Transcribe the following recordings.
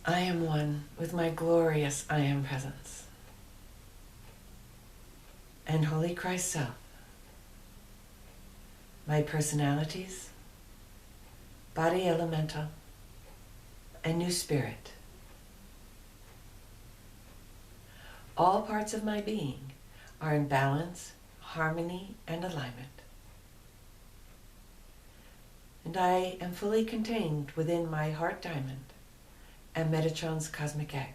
I am one with my glorious I Am presence and Holy Christ Self, my personalities, body elemental, and new spirit. All parts of my being are in balance, harmony, and alignment. And I am fully contained within my heart diamond and Metatron's cosmic egg.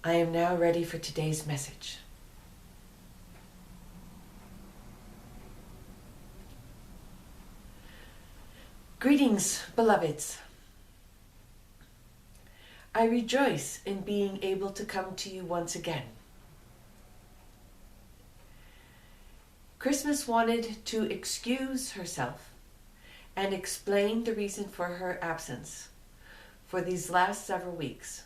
I am now ready for today's message. Greetings, beloveds. I rejoice in being able to come to you once again. Christmas wanted to excuse herself and explain the reason for her absence for these last several weeks.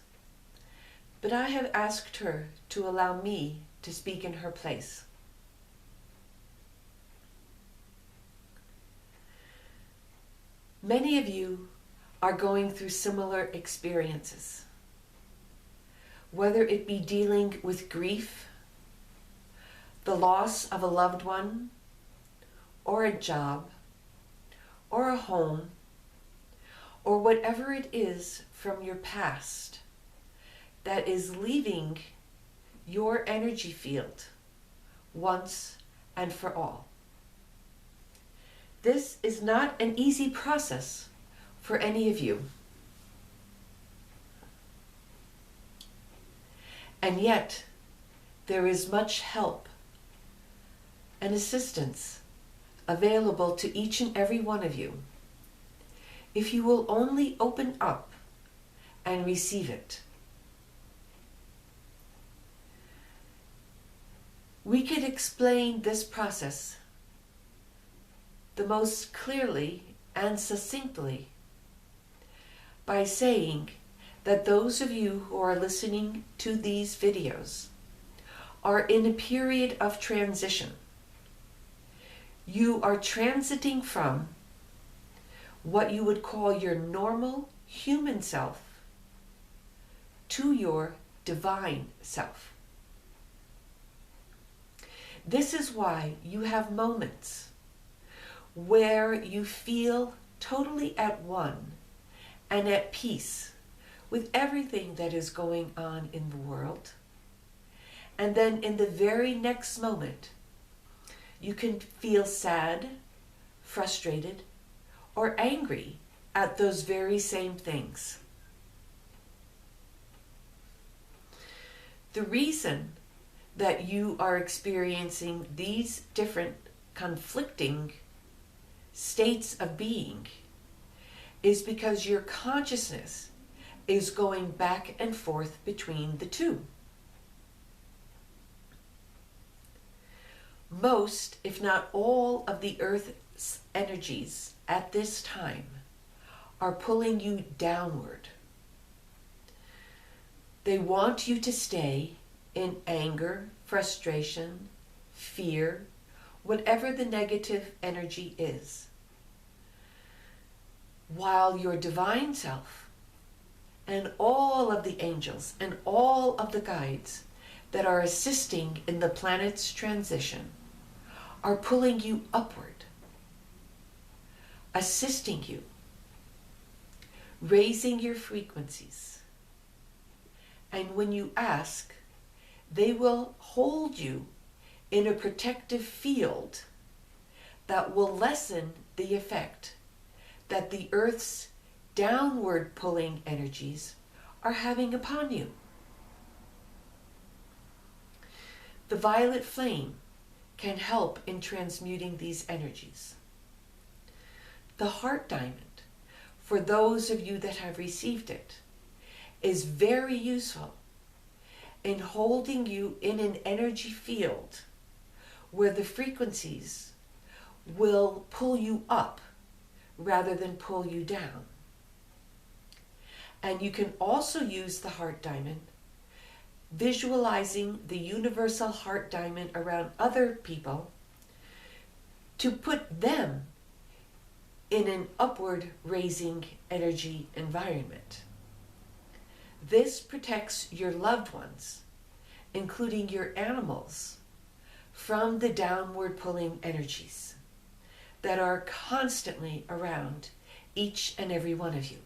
But I have asked her to allow me to speak in her place. Many of you are going through similar experiences, whether it be dealing with grief, the loss of a loved one, or a job, or a home, or whatever it is from your past that is leaving your energy field once and for all. This is not an easy process for any of you. And yet, there is much help and assistance available to each and every one of you if you will only open up and receive it. We could explain this process the most clearly and succinctly by saying that those of you who are listening to these videos are in a period of transition. You are transiting from what you would call your normal human self to your divine self. This is why you have moments where you feel totally at one and at peace with everything that is going on in the world. And then in the very next moment, you can feel sad, frustrated, or angry at those very same things. The reason that you are experiencing these different conflicting states of being is because your consciousness is going back and forth between the two. Most, if not all, of the Earth's energies at this time are pulling you downward. They want you to stay in anger, frustration, fear, whatever the negative energy is, while your divine self and all of the angels and all of the guides that are assisting in the planet's transition are pulling you upward, assisting you, raising your frequencies. And when you ask, they will hold you in a protective field that will lessen the effect that the Earth's downward pulling energies are having upon you. The violet flame can help in transmuting these energies. The heart diamond, for those of you that have received it, is very useful in holding you in an energy field where the frequencies will pull you up rather than pull you down. And you can also use the heart diamond visualizing the universal heart diamond around other people to put them in an upward raising energy environment. This protects your loved ones, including your animals, from the downward pulling energies that are constantly around each and every one of you.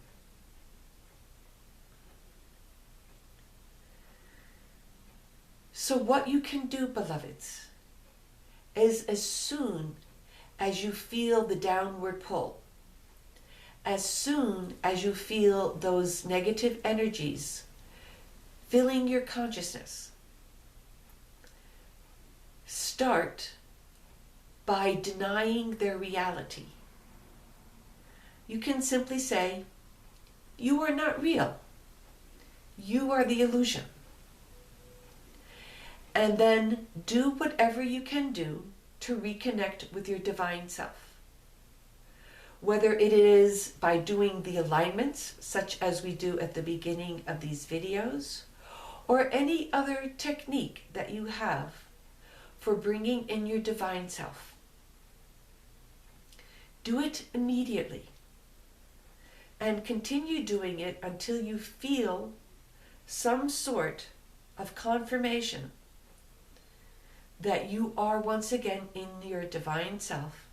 So what you can do, beloveds, is as soon as you feel the downward pull, as soon as you feel those negative energies filling your consciousness, start by denying their reality. You can simply say, you are not real. You are the illusion. And then do whatever you can do to reconnect with your divine self. Whether it is by doing the alignments, such as we do at the beginning of these videos, or any other technique that you have for bringing in your divine self. Do it immediately and continue doing it until you feel some sort of confirmation that you are once again in your divine self,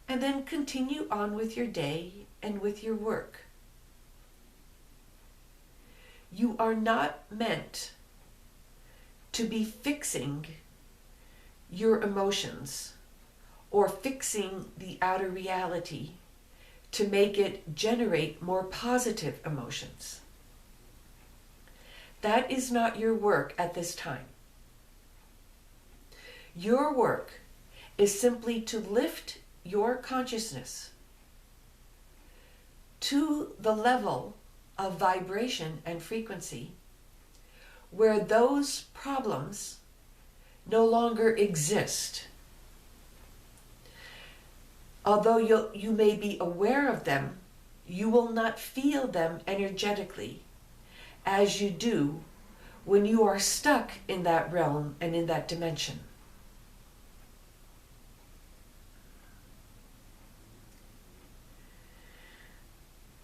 and then continue on with your day and with your work. You are not meant to be fixing your emotions or fixing the outer reality to make it generate more positive emotions. That is not your work at this time. Your work is simply to lift your consciousness to the level of vibration and frequency where those problems no longer exist. Although you may be aware of them, you will not feel them energetically as you do when you are stuck in that realm and in that dimension.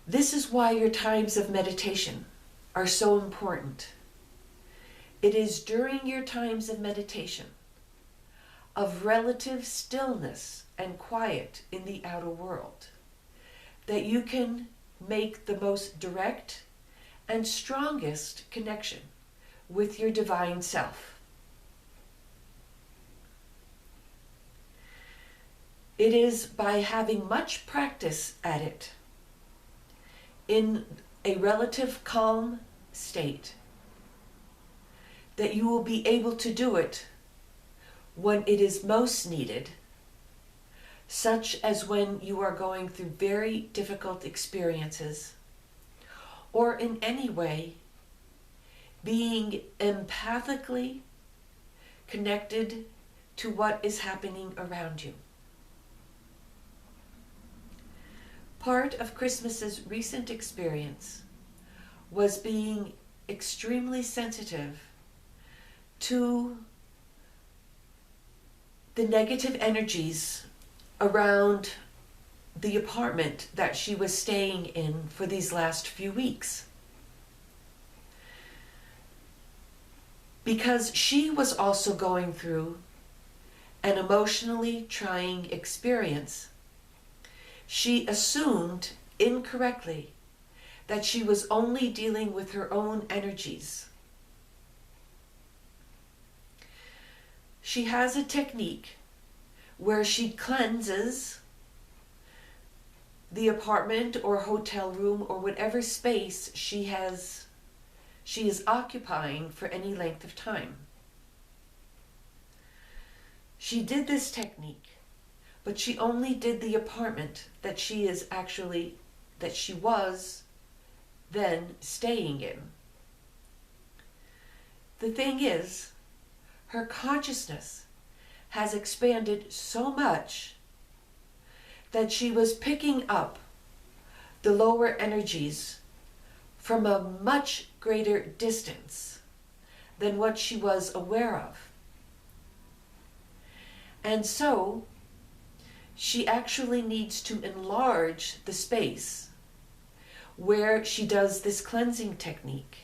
This is why your times of meditation are so important. It is during your times of meditation, of relative stillness and quiet in the outer world, that you can make the most direct and strongest connection with your divine self. It is by having much practice at it, in a relative calm state, that you will be able to do it when it is most needed, such as when you are going through very difficult experiences, or in any way being empathically connected to what is happening around you. Part of Christmas's recent experience was being extremely sensitive to the negative energies around the apartment that she was staying in for these last few weeks. Because she was also going through an emotionally trying experience, she assumed incorrectly that she was only dealing with her own energies. She has a technique where she cleanses the apartment or hotel room or whatever space she is occupying for any length of time. She did this technique, but she only did the apartment that she was then staying in. The thing is, her consciousness has expanded so much that she was picking up the lower energies from a much greater distance than what she was aware of. And so she actually needs to enlarge the space where she does this cleansing technique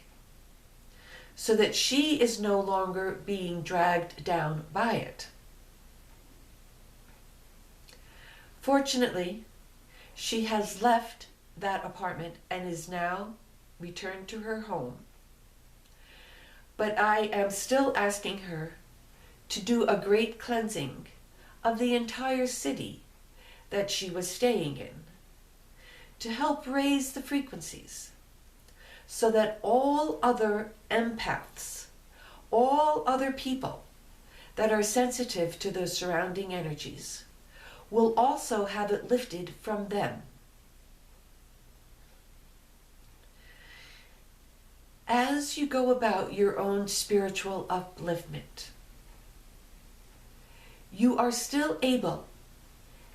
so that she is no longer being dragged down by it. Fortunately, she has left that apartment and is now returned to her home. But I am still asking her to do a great cleansing of the entire city that she was staying in, to help raise the frequencies so that all other empaths, all other people that are sensitive to the surrounding energies, will also have it lifted from them. As you go about your own spiritual upliftment, you are still able,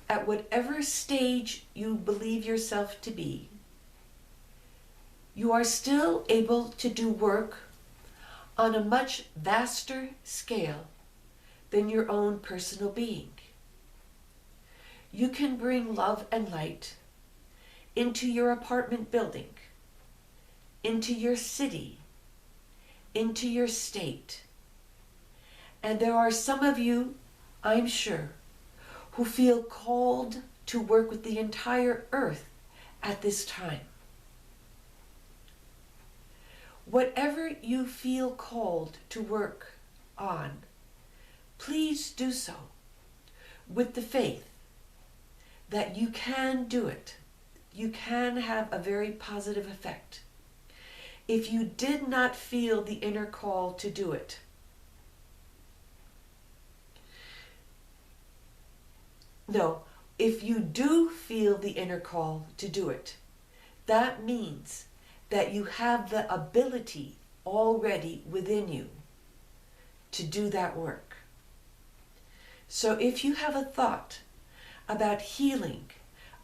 at whatever stage you believe yourself to be, you are still able to do work on a much vaster scale than your own personal being. You can bring love and light into your apartment building, into your city, into your state. And there are some of you, I'm sure, who feel called to work with the entire earth at this time. Whatever you feel called to work on, please do so with the faith that you can do it. You can have a very positive effect. If you did not feel the inner call to do it, if you do feel the inner call to do it, that means that you have the ability already within you to do that work. So if you have a thought about healing,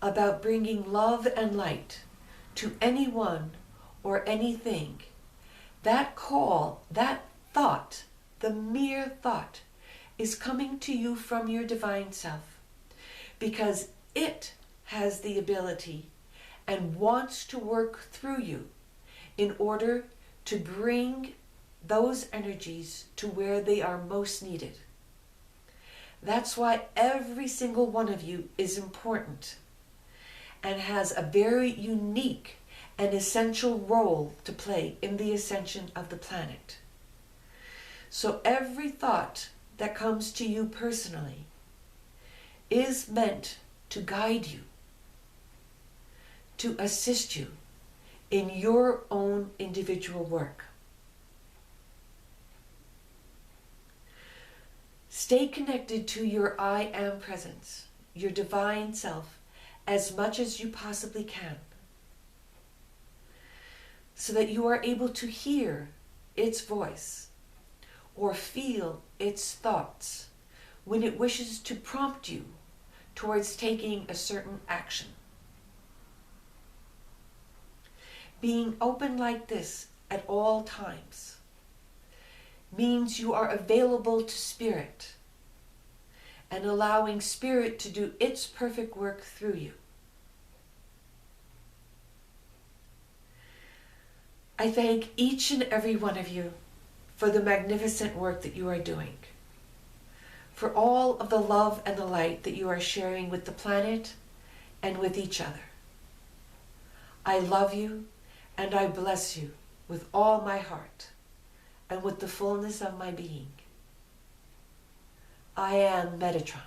about bringing love and light to anyone or anything, that call, that thought, the mere thought, is coming to you from your divine self, because it has the ability and wants to work through you in order to bring those energies to where they are most needed. That's why every single one of you is important and has a very unique and essential role to play in the ascension of the planet. So every thought that comes to you personally is meant to guide you, to assist you in your own individual work. Stay connected to your I Am presence, your divine self, as much as you possibly can, so that you are able to hear its voice or feel its thoughts when it wishes to prompt you towards taking a certain action. Being open like this at all times means you are available to Spirit and allowing Spirit to do its perfect work through you. I thank each and every one of you for the magnificent work that you are doing, for all of the love and the light that you are sharing with the planet and with each other. I love you and I bless you with all my heart and with the fullness of my being. I am Metatron.